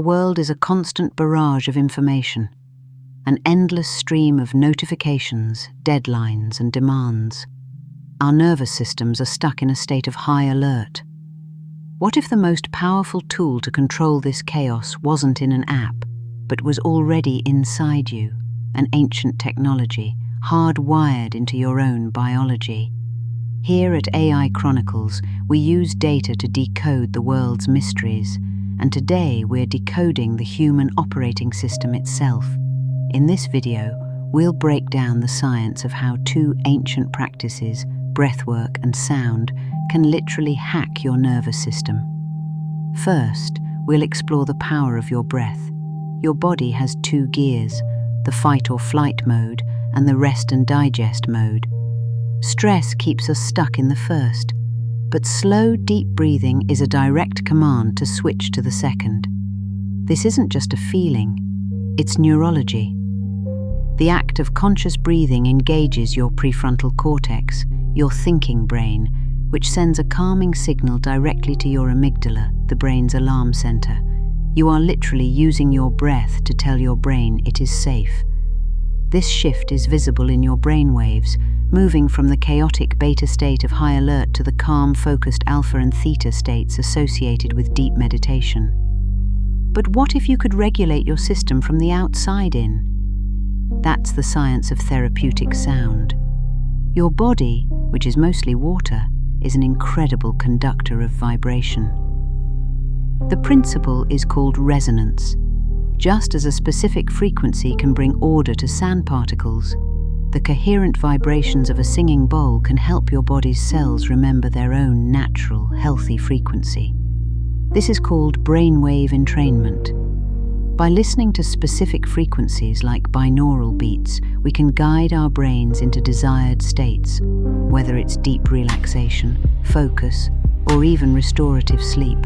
Our world is a constant barrage of information, an endless stream of notifications, deadlines, and demands. Our nervous systems are stuck in a state of high alert. What if the most powerful tool to control this chaos wasn't in an app, but was already inside you, an ancient technology, hardwired into your own biology? Here at AI Chronicles, we use data to decode the world's mysteries, and today we're decoding the human operating system itself. In this video, we'll break down the science of how two ancient practices, breathwork and sound, can literally hack your nervous system. First, we'll explore the power of your breath. Your body has two gears, the fight or flight mode and the rest and digest mode. Stress keeps us stuck in the first, but slow, deep breathing is a direct command to switch to the second. This isn't just a feeling, it's neurology. The act of conscious breathing engages your prefrontal cortex, your thinking brain, which sends a calming signal directly to your amygdala, the brain's alarm center. You are literally using your breath to tell your brain it is safe. This shift is visible in your brain waves, moving from the chaotic beta state of high alert to the calm, focused alpha and theta states associated with deep meditation. But what if you could regulate your system from the outside in? That's the science of therapeutic sound. Your body, which is mostly water, is an incredible conductor of vibration. The principle is called resonance. Just as a specific frequency can bring order to sand particles, the coherent vibrations of a singing bowl can help your body's cells remember their own natural, healthy frequency. This is called brainwave entrainment. By listening to specific frequencies like binaural beats, we can guide our brains into desired states, whether it's deep relaxation, focus, or even restorative sleep.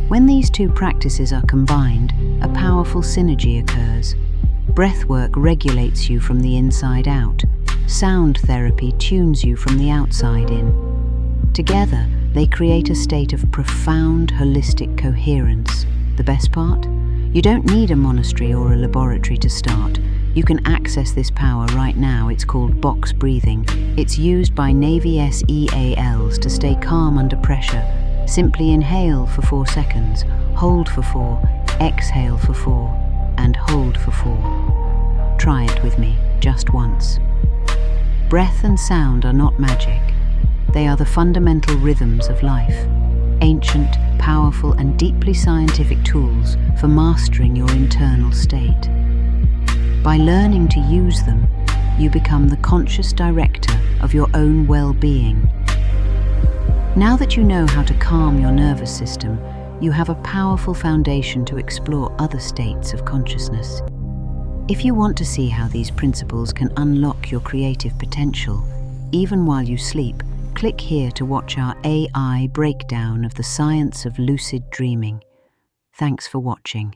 When these two practices are combined, a powerful synergy occurs. Breathwork regulates you from the inside out. Sound therapy tunes you from the outside in. Together, they create a state of profound, holistic coherence. The best part? You don't need a monastery or a laboratory to start. You can access this power right now. It's called box breathing. It's used by Navy SEALs to stay calm under pressure. Simply inhale for 4 seconds, hold for 4, exhale for 4, and hold for 4. Try it with me, just once. Breath and sound are not magic. They are the fundamental rhythms of life. Ancient, powerful, and deeply scientific tools for mastering your internal state. By learning to use them, you become the conscious director of your own well-being. Now that you know how to calm your nervous system, you have a powerful foundation to explore other states of consciousness. If you want to see how these principles can unlock your creative potential, even while you sleep, click here to watch our AI breakdown of the science of lucid dreaming. Thanks for watching.